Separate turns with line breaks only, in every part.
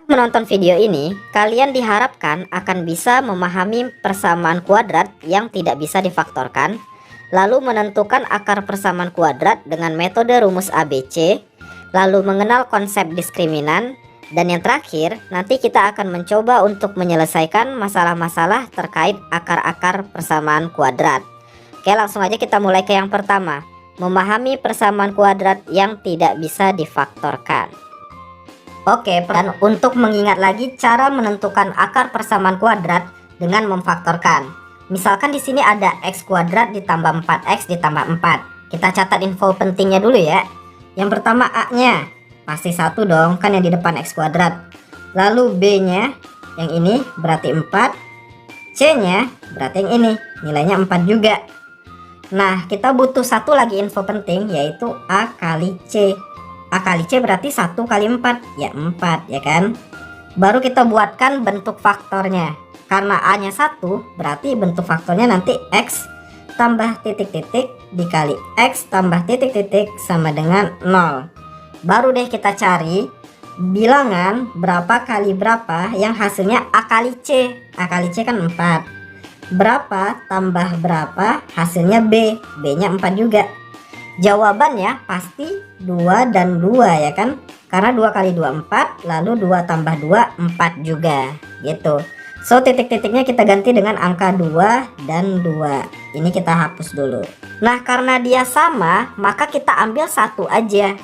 Menonton video ini, kalian diharapkan akan bisa memahami persamaan kuadrat yang tidak bisa difaktorkan, lalu menentukan akar persamaan kuadrat dengan metode rumus ABC, lalu mengenal konsep diskriminan, dan yang terakhir, nanti kita akan mencoba untuk menyelesaikan masalah-masalah terkait akar-akar persamaan kuadrat. Oke, langsung aja kita mulai ke yang pertama, memahami persamaan kuadrat yang tidak bisa difaktorkan. Oke, dan untuk mengingat lagi cara menentukan akar persamaan kuadrat dengan memfaktorkan. Misalkan di sini ada x kuadrat ditambah 4x ditambah 4. Kita catat info pentingnya dulu ya. Yang pertama A-nya pasti 1 dong, kan yang di depan x kuadrat. Lalu B-nya yang ini berarti 4. C-nya berarti yang ini, nilainya 4 juga. Nah, kita butuh satu lagi info penting, yaitu A kali C. A kali C berarti 1 kali 4, ya 4 ya kan. Baru kita buatkan bentuk faktornya. Karena A-nya 1, berarti bentuk faktornya nanti X tambah titik-titik dikali X tambah titik-titik sama dengan 0. Baru deh kita cari bilangan berapa kali berapa yang hasilnya A kali C. A kali C kan 4. Berapa tambah berapa hasilnya B. B-nya 4 juga. Jawabannya pasti 2 dan 2 ya kan. Karena 2 kali 2 4, lalu 2 tambah 2 4 juga gitu. So titik-titiknya kita ganti dengan angka 2 dan 2. Ini kita hapus dulu. Nah, karena dia sama, maka kita ambil satu aja.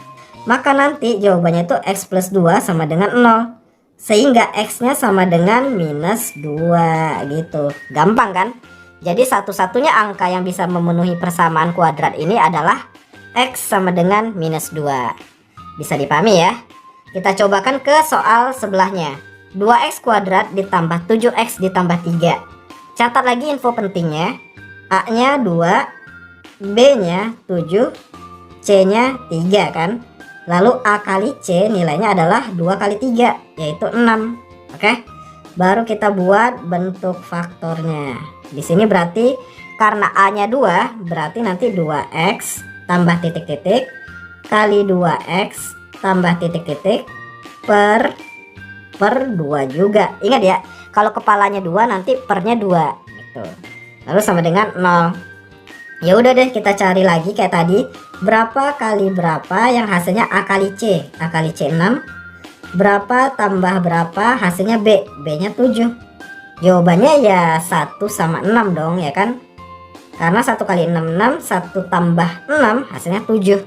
Maka nanti jawabannya itu x plus 2 sama dengan 0. Sehingga x-nya sama dengan minus 2 gitu. Gampang kan? Jadi satu-satunya angka yang bisa memenuhi persamaan kuadrat ini adalah X sama dengan minus 2. Bisa dipahami ya? Kita cobakan ke soal sebelahnya. 2x kuadrat ditambah 7x ditambah 3. Catat lagi info pentingnya. A-nya 2, B-nya 7, C-nya 3 kan? Lalu A kali C nilainya adalah 2 kali 3, yaitu 6. Oke? Baru kita buat bentuk faktornya. Di sini berarti karena A-nya 2, berarti nanti 2x tambah titik-titik kali 2x tambah titik-titik per 2 juga. Ingat ya, kalau kepalanya 2 nanti pernya 2 gitu. Lalu sama dengan 0. Ya udah deh, kita cari lagi kayak tadi. Berapa kali berapa yang hasilnya A kali C? A kali C 6. Berapa tambah berapa hasilnya B? B-nya 7. Jawabannya ya 1 sama 6 dong ya kan. Karena 1 kali 6 6, 1 tambah 6 hasilnya 7.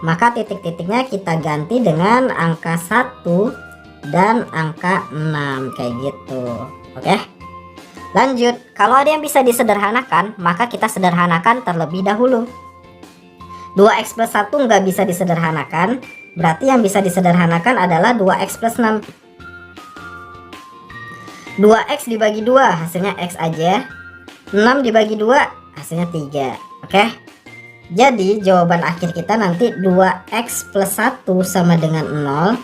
Maka titik-titiknya kita ganti dengan angka 1 dan angka 6 kayak gitu. Oke. Lanjut, kalau ada yang bisa disederhanakan, maka kita sederhanakan terlebih dahulu. 2x plus 1 nggak bisa disederhanakan, berarti yang bisa disederhanakan adalah 2x plus 6. 2x dibagi 2 hasilnya x aja. 6 dibagi 2 hasilnya 3. Oke. Jadi jawaban akhir kita nanti 2x plus 1 sama dengan 0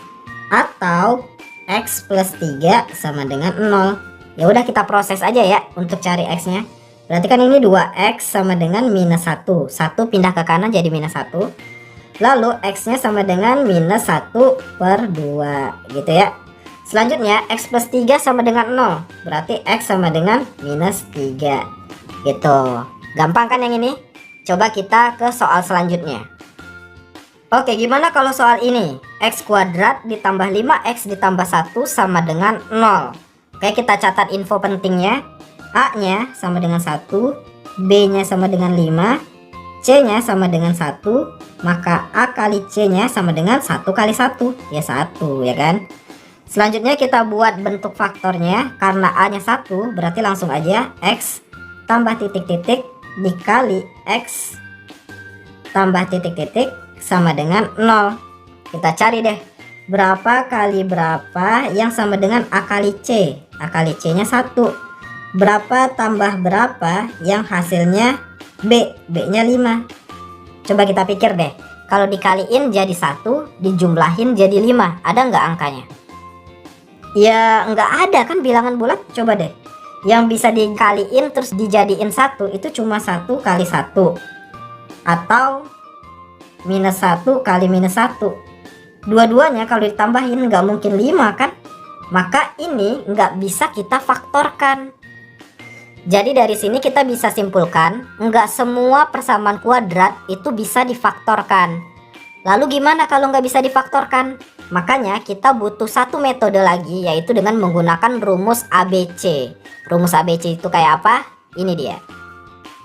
atau x plus 3 sama dengan 0. Ya udah, kita proses aja ya untuk cari x-nya. Berarti kan ini 2x sama dengan minus 1. 1 pindah ke kanan jadi minus 1. Lalu x-nya sama dengan minus 1 per 2 gitu ya. Selanjutnya x plus 3 sama dengan 0. Berarti x sama dengan minus 3 gitu. Gampang kan yang ini? Coba kita ke soal selanjutnya. Oke, gimana kalau soal ini? X kuadrat ditambah 5x ditambah 1 sama dengan 0. Oke, kita catat info pentingnya. A-nya sama dengan 1, B-nya sama dengan 5, C-nya sama dengan 1. Maka A kali C-nya sama dengan 1 kali 1. Ya 1 ya kan. Selanjutnya kita buat bentuk faktornya. Karena A-nya 1, berarti langsung aja X tambah titik-titik dikali X tambah titik-titik sama dengan 0. Kita cari deh berapa kali berapa yang sama dengan A kali C. A kali C nya 1. Berapa tambah berapa yang hasilnya B. B nya 5. Coba kita pikir deh, kalau dikaliin jadi 1, dijumlahin jadi 5, ada nggak angkanya? Ya nggak ada kan, bilangan bulat. Coba deh, yang bisa dikaliin terus dijadiin 1 itu cuma 1 kali 1 atau minus 1 kali minus 1. Dua-duanya kalau ditambahin nggak mungkin 5 kan. maka ini nggak bisa kita faktorkan. Jadi dari sini kita bisa simpulkan, nggak semua persamaan kuadrat itu bisa difaktorkan. Lalu gimana kalau nggak bisa difaktorkan? Makanya kita butuh satu metode lagi, yaitu dengan menggunakan rumus ABC. Rumus ABC itu kayak apa? Ini dia.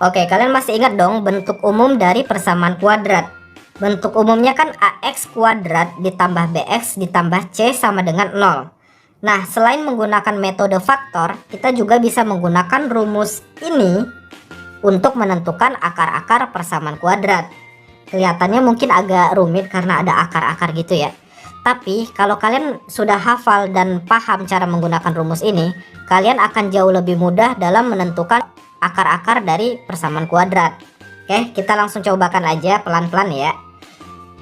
Oke, kalian masih ingat dong bentuk umum dari persamaan kuadrat? Bentuk umumnya kan AX kuadrat ditambah BX ditambah C sama dengan 0. Nah, selain menggunakan metode faktor, kita juga bisa menggunakan rumus ini untuk menentukan akar-akar persamaan kuadrat. Kelihatannya mungkin agak rumit karena ada akar-akar gitu ya. Tapi kalau kalian sudah hafal dan paham cara menggunakan rumus ini, kalian akan jauh lebih mudah dalam menentukan akar-akar dari persamaan kuadrat. Oke, kita langsung cobakan aja pelan-pelan ya.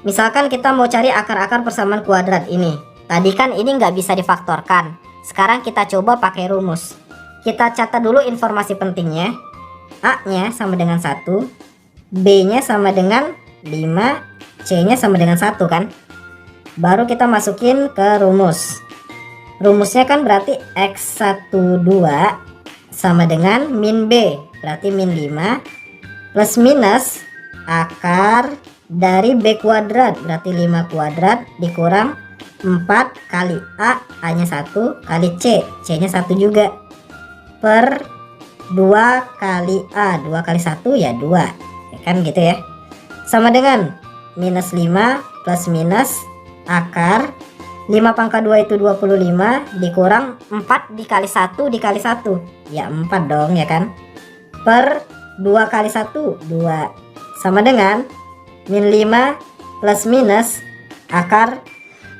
Misalkan kita mau cari akar-akar persamaan kuadrat ini. Tadi kan ini nggak bisa difaktorkan. Sekarang kita coba pakai rumus. Kita catat dulu informasi pentingnya. A-nya sama dengan 1, B-nya sama dengan 5, C-nya sama dengan 1 kan. Baru kita masukin ke rumus. Rumusnya kan berarti X12 sama dengan min B, berarti min 5, plus minus akar dari B kuadrat, berarti 5 kuadrat dikurang 4 kali A, A-nya 1, kali C, C-nya 1 juga, per 2 kali A, 2 kali 1 ya 2, ya kan gitu ya. Sama dengan minus 5 plus minus akar 5 pangkat 2 itu 25 dikurang 4 dikali 1 dikali 1, ya 4 dong ya kan, per 2 kali 1, 2, sama dengan min 5 plus minus akar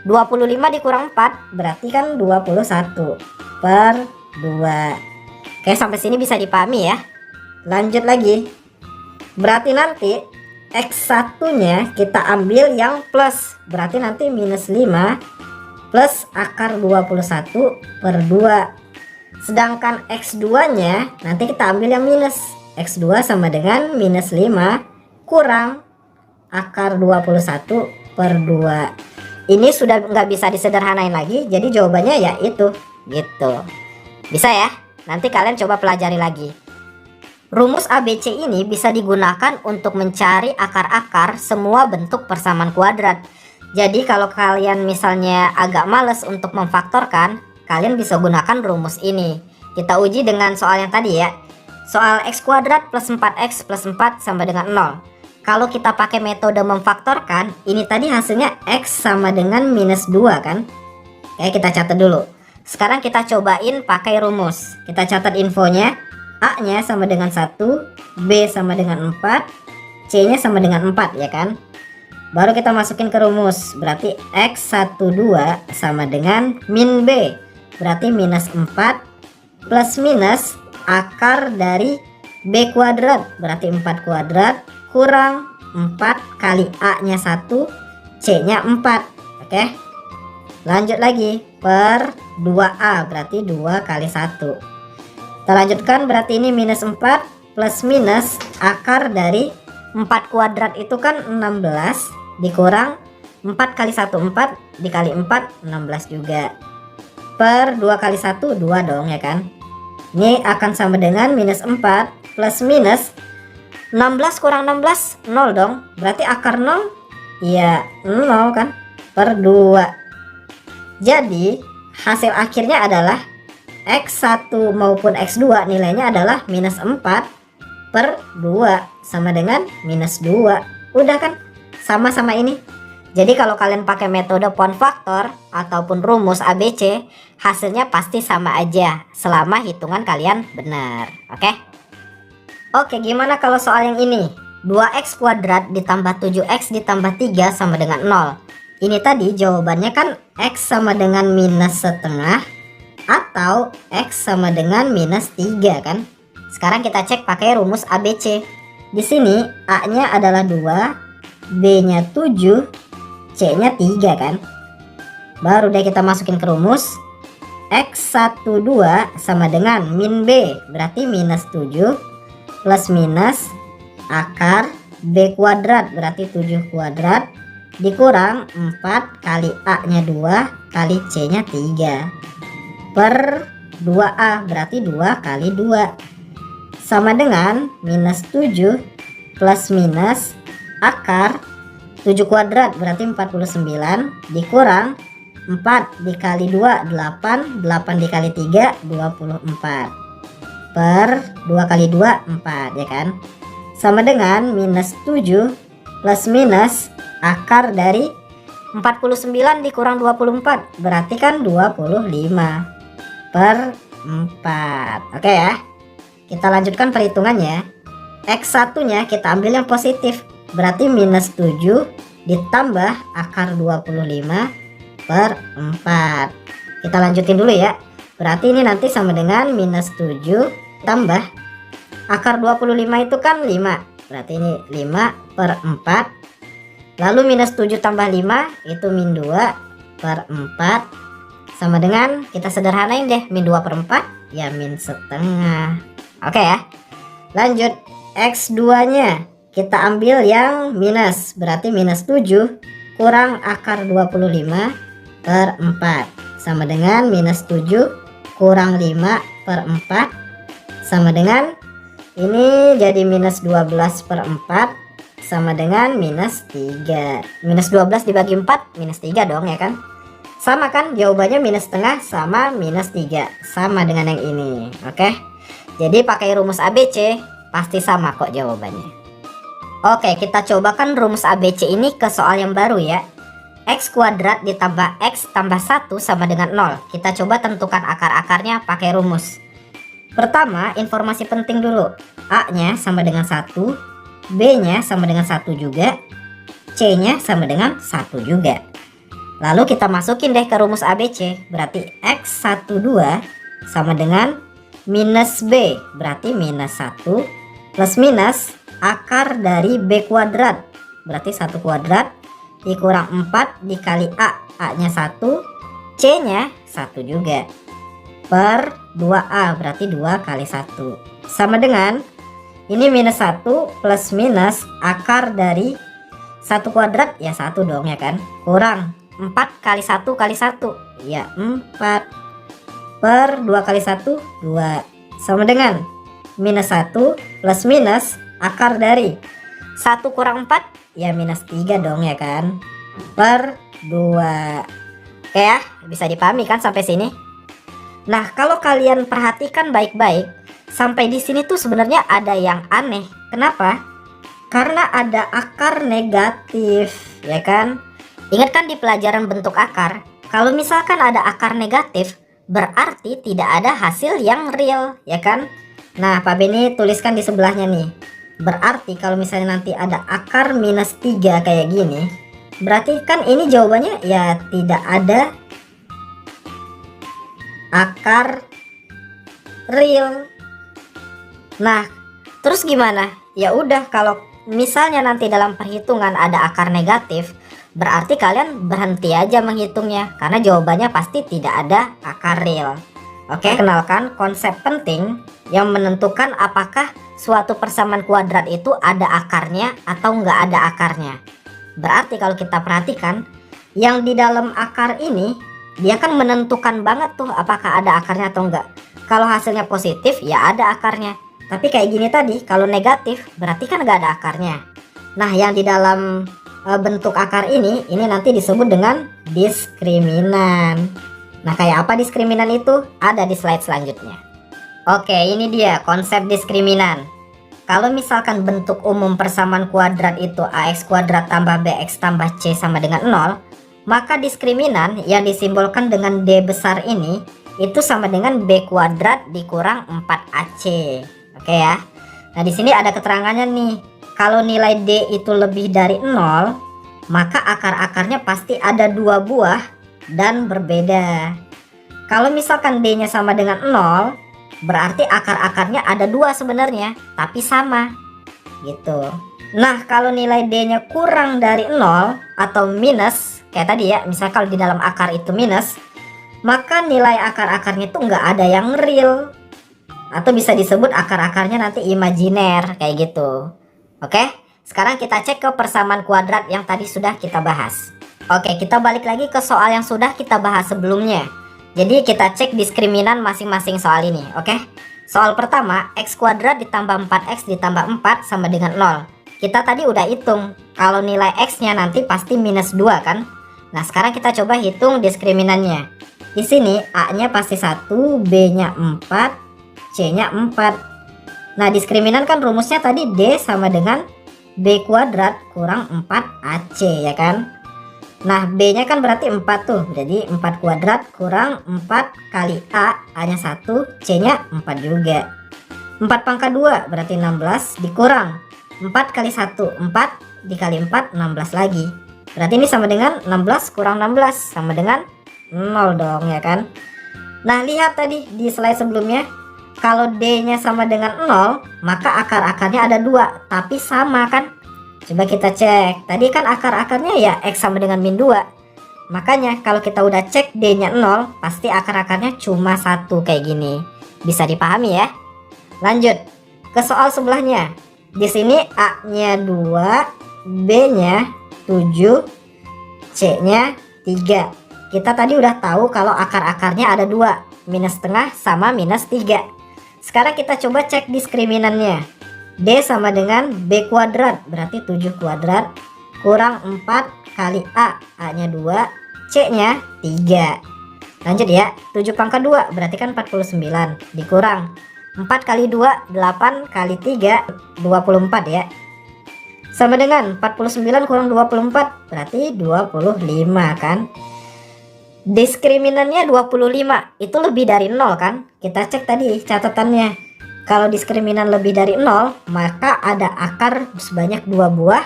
25 dikurang 4 berarti kan 21 per 2. Oke, sampai sini bisa dipahami ya. Lanjut lagi. Berarti nanti X1 nya kita ambil yang plus, berarti nanti minus 5 plus akar 21 per 2. Sedangkan X2 nya nanti kita ambil yang minus, X2 sama dengan minus 5 kurang akar 21 per 2. Ini sudah nggak bisa disederhanain lagi, jadi jawabannya ya itu gitu. Bisa ya? Nanti kalian coba pelajari lagi. Rumus ABC ini bisa digunakan untuk mencari akar-akar semua bentuk persamaan kuadrat. Jadi kalau kalian misalnya agak males untuk memfaktorkan, kalian bisa gunakan rumus ini. Kita uji dengan soal yang tadi ya. Soal X kuadrat plus 4X plus 4 sama dengan 0. Kalau kita pakai metode memfaktorkan, ini tadi hasilnya X sama dengan minus 2 kan. Oke, kita catat dulu. Sekarang kita cobain pakai rumus. Kita catat infonya. A-nya sama dengan 1, B sama dengan 4, C-nya sama dengan 4 ya kan. Baru kita masukin ke rumus. Berarti X12 sama dengan min B, berarti minus 4 plus minus akar dari B kuadrat, berarti 4 kuadrat kurang 4 kali A-nya 1, C-nya 4. Oke. Lanjut lagi per 2A, berarti 2 kali 1. Kita lanjutkan, berarti ini minus 4 plus minus akar dari 4 kuadrat itu kan 16 dikurang 4 kali 1 4 dikali 4 16 juga. Per 2 kali 1 2 dong ya kan. Ini akan sama dengan minus 4 plus minus 16 kurang 16 0 dong. Berarti akar 0 ya 0 kan, per 2. Jadi hasil akhirnya adalah X1 maupun X2 nilainya adalah minus 4 per 2 sama dengan minus 2. Udah kan, sama-sama ini. Jadi kalau kalian pakai metode pound faktor ataupun rumus ABC, hasilnya pasti sama aja selama hitungan kalian benar. Oke, gimana kalau soal yang ini? 2x kuadrat ditambah 7x ditambah 3 sama dengan 0. Ini tadi jawabannya kan x sama dengan minus setengah atau x sama dengan minus 3 kan. Sekarang kita cek pakai rumus ABC. Di sini A-nya adalah 2, B-nya 7, C-nya 3 kan. Baru deh kita masukin ke rumus. X12 sama dengan min B, berarti minus 7 plus minus akar B kuadrat, berarti 7 kuadrat dikurang 4 kali A nya 2 kali C nya 3. per 2A, berarti 2 kali 2. Sama dengan minus 7 plus minus akar 7 kuadrat, berarti 49, dikurang 4 dikali 2, 8, 8 dikali 3, 24. Per 2 kali 2, 4 ya kan. Sama dengan minus 7 plus minus akar dari 49 dikurang 24, berarti kan 25 per 4. Oke ya. Kita lanjutkan perhitungannya. X1 nya kita ambil yang positif, berarti minus 7 ditambah akar 25 per 4. Kita lanjutin dulu ya. Berarti ini nanti sama dengan minus 7 tambah akar 25 itu kan 5, berarti ini 5 per 4. Lalu minus 7 tambah 5 itu min 2 per 4. Sama dengan, kita sederhanain deh, min 2 per 4 ya min setengah. Oke ya. Lanjut, X2 nya kita ambil yang minus, berarti minus 7 kurang akar 25 per 4. Sama dengan minus 7 kurang 5 per 4. Sama dengan, ini jadi minus 12 per 4. Sama dengan minus 3. Minus 12 dibagi 4, minus 3 dong ya kan. Sama kan, jawabannya minus setengah sama minus 3. Sama dengan yang ini. Oke. Jadi pakai rumus ABC pasti sama kok jawabannya. Oke, kita cobakan rumus ABC ini ke soal yang baru ya. X kuadrat ditambah X tambah 1 sama dengan 0. Kita coba tentukan akar-akarnya pakai rumus. Pertama, informasi penting dulu. A nya sama dengan 1, B nya sama dengan 1 juga, C nya sama dengan 1 juga. Lalu kita masukin deh ke rumus ABC, berarti X12 sama dengan minus B, berarti minus 1, plus minus akar dari B kuadrat, berarti 1 kuadrat, dikurang 4 dikali A nya 1, C nya 1 juga, per 2A, berarti 2 kali 1. Sama dengan ini minus 1 plus minus akar dari 1 kuadrat, ya 1 dong ya kan. Kurang 4 kali 1 kali 1, ya 4. Per 2 kali 1, 2. Sama dengan minus 1 plus minus akar dari 1 kurang 4, ya minus 3 dong ya kan. Per 2. Oke ya, bisa dipahami kan sampai sini? Nah, kalau kalian perhatikan baik-baik, sampai di sini tuh sebenarnya ada yang aneh. Kenapa? Karena ada akar negatif, ya kan? Ingat kan di pelajaran bentuk akar, kalau misalkan ada akar negatif, berarti tidak ada hasil yang real, ya kan? Nah, Pak Beni tuliskan di sebelahnya nih. Berarti kalau misalnya nanti ada akar minus 3 kayak gini, berarti kan ini jawabannya ya tidak ada akar real. Nah, terus gimana? Ya udah, kalau misalnya nanti dalam perhitungan ada akar negatif, berarti kalian berhenti aja menghitungnya, karena jawabannya pasti tidak ada akar real. Oke, kenalkan konsep penting yang menentukan apakah suatu persamaan kuadrat itu ada akarnya atau nggak ada akarnya. Berarti kalau kita perhatikan, yang di dalam akar ini, dia kan menentukan banget tuh apakah ada akarnya atau enggak. Kalau hasilnya positif, ya ada akarnya. Tapi kayak gini tadi, kalau negatif berarti kan nggak ada akarnya. Nah, yang di dalam bentuk akar ini nanti disebut dengan diskriminan. Nah, kayak apa diskriminan itu? Ada di slide selanjutnya. Oke, ini dia konsep diskriminan. Kalau misalkan bentuk umum persamaan kuadrat itu AX kuadrat tambah BX tambah C sama dengan 0, maka diskriminan yang disimbolkan dengan D besar ini itu sama dengan B kuadrat dikurang 4AC. Oke ya. Nah, di sini ada keterangannya nih. Kalau nilai D itu lebih dari 0, maka akar-akarnya pasti ada 2 buah dan berbeda. Kalau misalkan D-nya sama dengan 0, berarti akar-akarnya ada 2 sebenarnya, tapi sama. Gitu. Nah, kalau nilai D-nya kurang dari 0 atau minus, kayak tadi ya, misal kalau di dalam akar itu minus, maka nilai akar-akarnya itu nggak ada yang real. Atau bisa disebut akar-akarnya nanti imajiner, kayak gitu. Oke, sekarang kita cek ke persamaan kuadrat yang tadi sudah kita bahas. Oke, kita balik lagi ke soal yang sudah kita bahas sebelumnya. Jadi kita cek diskriminan masing-masing soal ini, oke? Soal pertama, x kuadrat ditambah 4x ditambah 4 sama dengan 0. Kita tadi udah hitung, kalau nilai x-nya nanti pasti minus 2 kan? Nah, sekarang kita coba hitung diskriminannya. Di sini A-nya pasti 1, B-nya 4, C-nya 4. Nah, diskriminan kan rumusnya tadi D sama dengan B kuadrat kurang 4AC, ya kan? Nah, B-nya kan berarti 4 tuh. Jadi 4 kuadrat kurang 4 kali A-nya 1, C-nya 4 juga. 4 pangkat 2 berarti 16 dikurang 4 kali 1, 4 dikali 4, 16 lagi. Berarti ini sama dengan 16 kurang 16 sama dengan 0 dong, ya kan? Nah, lihat tadi di slide sebelumnya, kalau D-nya sama dengan 0, maka akar-akarnya ada 2, tapi sama kan? Coba kita cek. Tadi kan akar-akarnya ya X sama dengan min 2. Makanya kalau kita udah cek D-nya 0, pasti akar-akarnya cuma 1 kayak gini. Bisa dipahami ya? Lanjut ke soal sebelahnya. Di sini A-nya 2, B-nya 7, C-nya 3. Kita tadi udah tahu kalau akar-akarnya ada 2, minus setengah sama minus 3. Sekarang kita coba cek diskriminannya. D sama dengan B kuadrat berarti 7 kuadrat kurang 4 kali A-nya 2, C-nya 3. Lanjut ya, 7 pangkat 2 berarti kan 49 dikurang 4 kali 2, 8 kali 3, 24 ya. Sama dengan 49 kurang 24 berarti 25 kan. Diskriminannya 25, itu lebih dari 0 kan. Kita cek tadi catatannya. Kalau diskriminan lebih dari 0, maka ada akar sebanyak 2 buah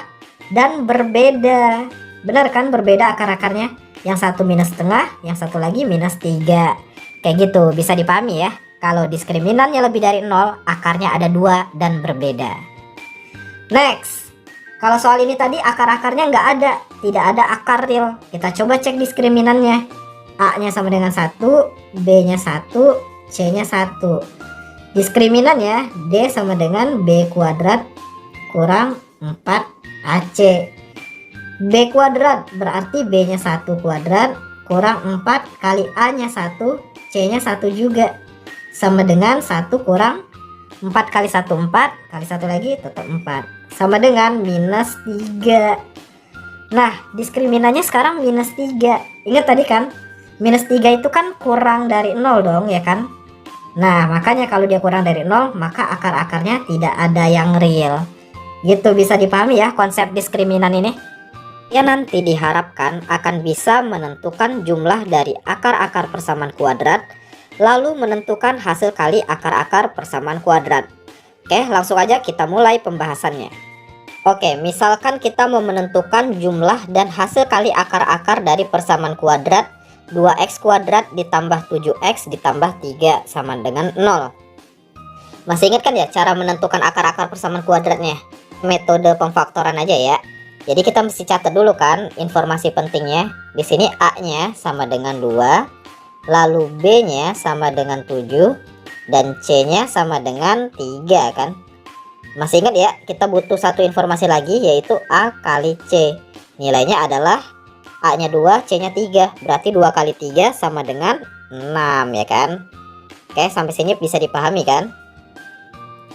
dan berbeda. Benar kan, berbeda akar-akarnya. Yang satu minus setengah, yang satu lagi minus 3. Kayak gitu, bisa dipahami ya. Kalau diskriminannya lebih dari 0, akarnya ada 2 dan berbeda. Next, kalau soal ini tadi akar-akarnya nggak ada, tidak ada akar real. Kita coba cek diskriminannya. A-nya sama dengan 1, B-nya 1, C-nya 1. Diskriminannya D sama dengan B kuadrat kurang 4AC. B kuadrat berarti B-nya 1 kuadrat kurang 4 kali A-nya 1, C-nya 1 juga. Sama dengan 1 kurang 4 kali 1, 4 kali 1 lagi tetap 4. Sama dengan minus 3. Nah, diskriminannya sekarang minus 3. Ingat tadi kan, minus 3 itu kan kurang dari 0 dong, ya kan? Nah, makanya kalau dia kurang dari 0, maka akar-akarnya tidak ada yang real. Gitu, bisa dipahami ya konsep diskriminan ini? Ya, nanti diharapkan akan bisa menentukan jumlah dari akar-akar persamaan kuadrat, lalu menentukan hasil kali akar-akar persamaan kuadrat. Oke, langsung aja kita mulai pembahasannya. Oke, misalkan kita mau menentukan jumlah dan hasil kali akar-akar dari persamaan kuadrat 2x kuadrat ditambah 7x ditambah 3 sama dengan 0. Masih ingat kan ya cara menentukan akar-akar persamaan kuadratnya? Metode pemfaktoran aja ya. Jadi kita mesti catat dulu kan informasi pentingnya. Di sini A-nya sama dengan 2, lalu B-nya sama dengan 7, dan C-nya sama dengan 3 kan. Masih ingat ya, kita butuh satu informasi lagi yaitu A kali C. Nilainya adalah A-nya 2, C-nya 3. Berarti 2 kali 3 sama dengan 6 ya kan. Oke, sampai sini bisa dipahami kan.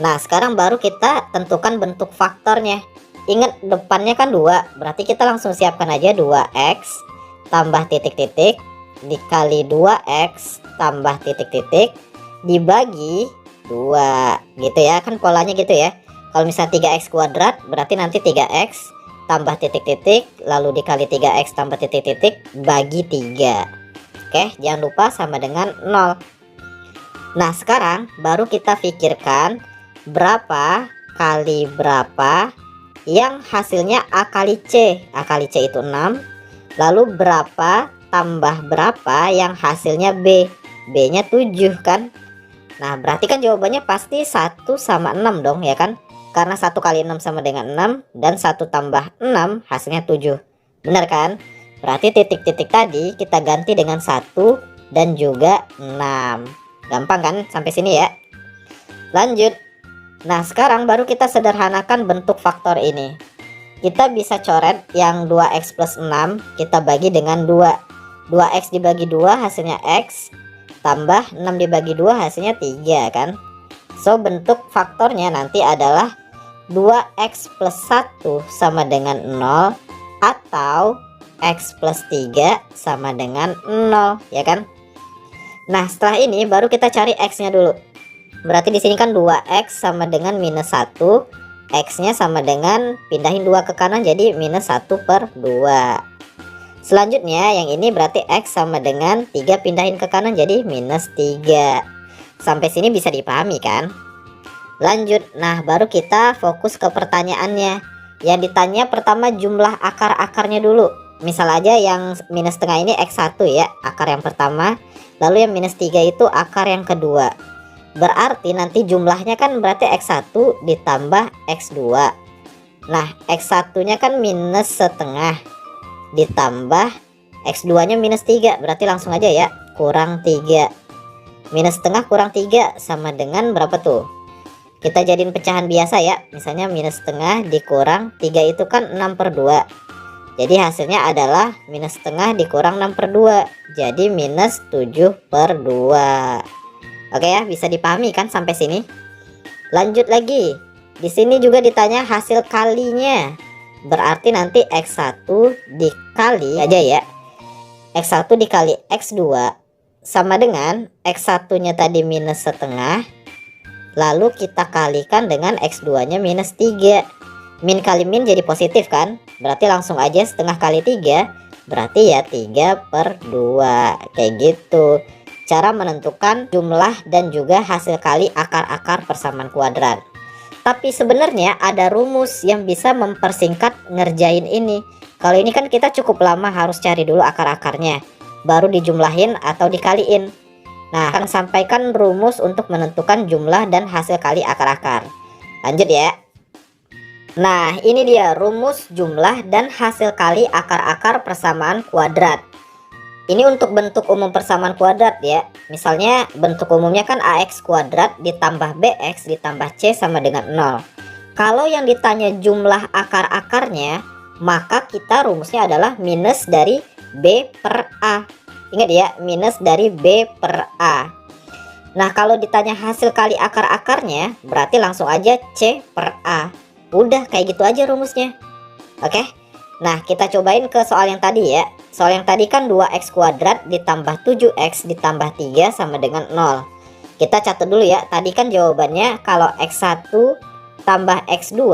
Nah, sekarang baru kita tentukan bentuk faktornya. Ingat depannya kan 2. Berarti kita langsung siapkan aja 2x tambah titik-titik dikali 2x tambah titik-titik dibagi 2. Gitu ya, kan polanya gitu ya. Kalau misalnya 3x kuadrat berarti nanti 3x tambah titik-titik lalu dikali 3x tambah titik-titik bagi 3. Oke, jangan lupa sama dengan 0. Nah, sekarang baru kita pikirkan berapa kali berapa yang hasilnya A kali C. A kali C itu 6. Lalu berapa tambah berapa yang hasilnya B. B-nya 7 kan. Nah, berarti kan jawabannya pasti 1 sama 6 dong ya kan. Karena 1 kali 6 sama dengan 6 dan 1 tambah 6 hasilnya 7. Benar kan? Berarti titik-titik tadi kita ganti dengan 1 dan juga 6. Gampang kan sampai sini ya? Lanjut. Nah, sekarang baru kita sederhanakan bentuk faktor ini. Kita bisa coret yang 2x plus 6 kita bagi dengan 2. 2x dibagi 2 hasilnya x, tambah 6 dibagi 2 hasilnya 3 kan. So bentuk faktornya nanti adalah 2x plus 1 sama dengan 0 atau x plus 3 sama dengan 0 ya kan. Nah setelah ini baru kita cari x nya dulu. Berarti di sini kan 2x sama dengan minus 1, x nya sama dengan pindahin 2 ke kanan jadi minus 1 per 2. Selanjutnya yang ini berarti x sama dengan 3 pindahin ke kanan jadi minus 3. Sampai sini bisa dipahami kan? Lanjut, nah baru kita fokus ke pertanyaannya. Yang ditanya pertama jumlah akar-akarnya dulu. Misal aja yang minus setengah ini x1 ya, akar yang pertama. Lalu yang minus 3 itu akar yang kedua. Berarti nanti jumlahnya kan berarti x1 ditambah x2. Nah x1 nya kan minus setengah ditambah x2 nya minus 3. Berarti langsung aja ya, kurang 3. Minus setengah kurang 3 sama dengan berapa tuh? Kita jadiin pecahan biasa ya. Misalnya minus setengah dikurang 3 itu kan 6 per 2. Jadi hasilnya adalah minus setengah dikurang 6 per 2. Jadi minus 7 per 2. Oke ya, bisa dipahami kan sampai sini? Lanjut lagi. Di sini juga ditanya hasil kalinya. Berarti nanti x1 dikali aja ya. x1 dikali x2 sama dengan x1 nya tadi minus setengah. Lalu kita kalikan dengan x2 nya minus 3. Min kali min jadi positif kan. Berarti langsung aja setengah kali 3. Berarti ya 3 per 2. Kayak gitu cara menentukan jumlah dan juga hasil kali akar-akar persamaan kuadrat. Tapi sebenarnya ada rumus yang bisa mempersingkat ngerjain ini. Kalau ini kan kita cukup lama harus cari dulu akar-akarnya, baru dijumlahin atau dikaliin. Nah, akan sampaikan rumus untuk menentukan jumlah dan hasil kali akar-akar. Lanjut ya. Nah, ini dia rumus jumlah dan hasil kali akar-akar persamaan kuadrat. Ini untuk bentuk umum persamaan kuadrat ya. Misalnya bentuk umumnya kan ax kuadrat ditambah bx ditambah c sama dengan 0. Kalau yang ditanya jumlah akar-akarnya, maka kita rumusnya adalah minus dari b per a. Ingat ya, minus dari B per A. Nah kalau ditanya hasil kali akar-akarnya, berarti langsung aja C per A. Udah kayak gitu aja rumusnya. Oke. Nah kita cobain ke soal yang tadi ya. Soal yang tadi kan 2x kuadrat ditambah 7x ditambah 3 sama dengan 0. Kita catat dulu ya. Tadi kan jawabannya kalau x1 tambah x2,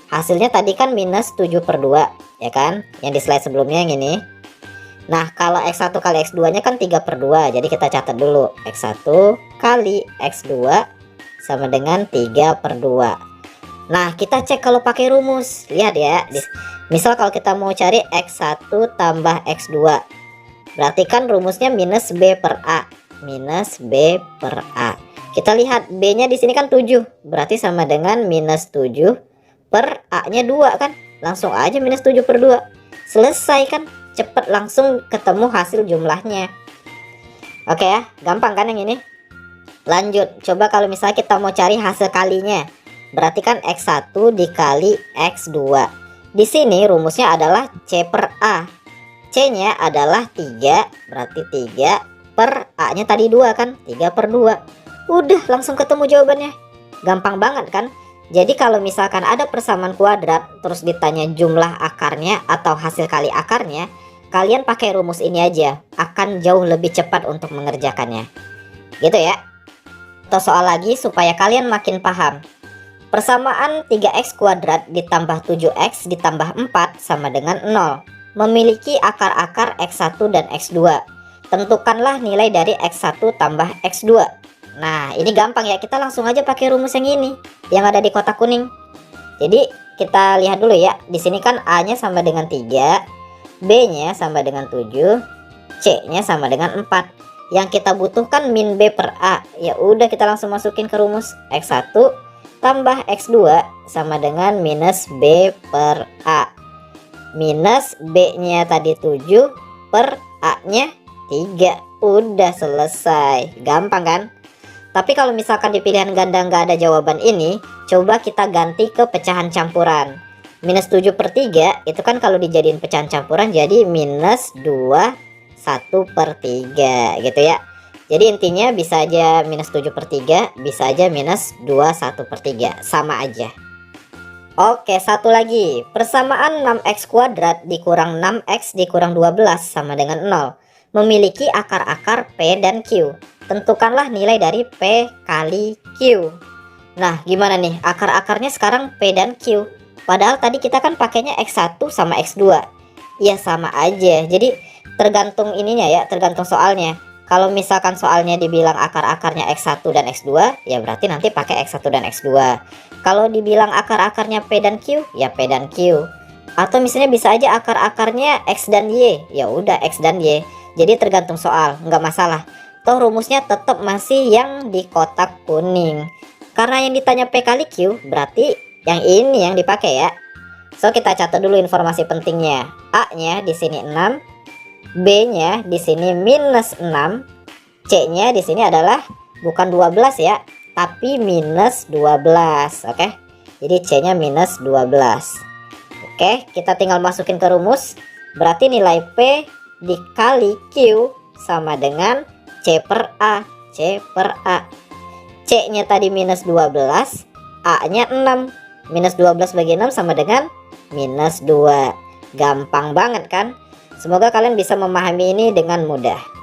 hasilnya tadi kan minus 7 per 2 ya kan. Yang di slide sebelumnya yang ini. Nah kalau x1 kali x2 nya kan 3 per 2. Jadi kita catat dulu x1 kali x2 sama dengan 3 per 2. Nah kita cek kalau pakai rumus. Lihat ya, misal kalau kita mau cari x1 tambah x2, berarti kan rumusnya minus b per a. Minus b per a. Kita lihat b nya di sini kan 7. Berarti sama dengan minus 7 per a nya 2 kan. Langsung aja minus 7 per 2. Selesai kan. Cepet langsung ketemu hasil jumlahnya. Oke ya, gampang kan yang ini. Lanjut, coba kalau misalnya kita mau cari hasil kalinya. Berarti kan x1 dikali x2. Di sini rumusnya adalah c per a. C nya adalah 3. Berarti 3 per a nya tadi 2 kan. 3 per 2. Udah langsung ketemu jawabannya. Gampang banget kan. Jadi kalau misalkan ada persamaan kuadrat terus ditanya jumlah akarnya atau hasil kali akarnya, kalian pakai rumus ini aja, akan jauh lebih cepat untuk mengerjakannya. Gitu ya. Atau soal lagi supaya kalian makin paham. Persamaan 3x kuadrat ditambah 7x ditambah 4 sama dengan 0. Memiliki akar-akar x1 dan x2. Tentukanlah nilai dari x1 tambah x2. Nah ini gampang ya, kita langsung aja pakai rumus yang ini yang ada di kotak kuning. Jadi kita lihat dulu ya. Di sini kan a nya sama dengan 3, b nya sama dengan 7, c nya sama dengan 4. Yang kita butuhkan min b per a. Ya udah kita langsung masukin ke rumus. X1 tambah x2 sama dengan minus b per a. Minus b nya tadi 7 per a nya 3. Udah selesai. Gampang kan? Tapi kalau misalkan di pilihan ganda nggak ada jawaban ini, coba kita ganti ke pecahan campuran. Minus 7 per 3 itu kan kalau dijadiin pecahan campuran jadi minus 2 1 per 3 gitu ya. Jadi intinya bisa aja minus 7/3, bisa aja minus 21/3, sama aja. Oke, satu lagi. Persamaan 6x kuadrat dikurang 6x dikurang 12 sama dengan 0. Memiliki akar-akar P dan Q. Tentukanlah nilai dari P kali Q. Nah, gimana nih? Akar-akarnya sekarang P dan Q. Padahal tadi kita kan pakainya X1 sama X2. Ya sama aja. Jadi tergantung ininya ya, tergantung soalnya. Kalau misalkan soalnya dibilang akar-akarnya X1 dan X2, ya berarti nanti pakai X1 dan X2. Kalau dibilang akar-akarnya P dan Q, ya P dan Q. Atau misalnya bisa aja akar-akarnya X dan Y, ya udah X dan Y. Jadi tergantung soal, nggak masalah. Toh rumusnya tetap masih yang di kotak kuning. Karena yang ditanya P kali Q, berarti yang ini yang dipakai ya. So kita catat dulu informasi pentingnya. A-nya di sini 6, B-nya di sini minus 6, C-nya di sini adalah bukan 12 ya, tapi minus 12. Oke. Jadi C-nya minus 12. Oke, kita tinggal masukin ke rumus. Berarti nilai P dikali Q sama dengan C per A. C per A. C-nya tadi minus 12, A-nya 6. Minus 12 bagi 6 sama dengan minus 2. Gampang banget kan? Semoga kalian bisa memahami ini dengan mudah.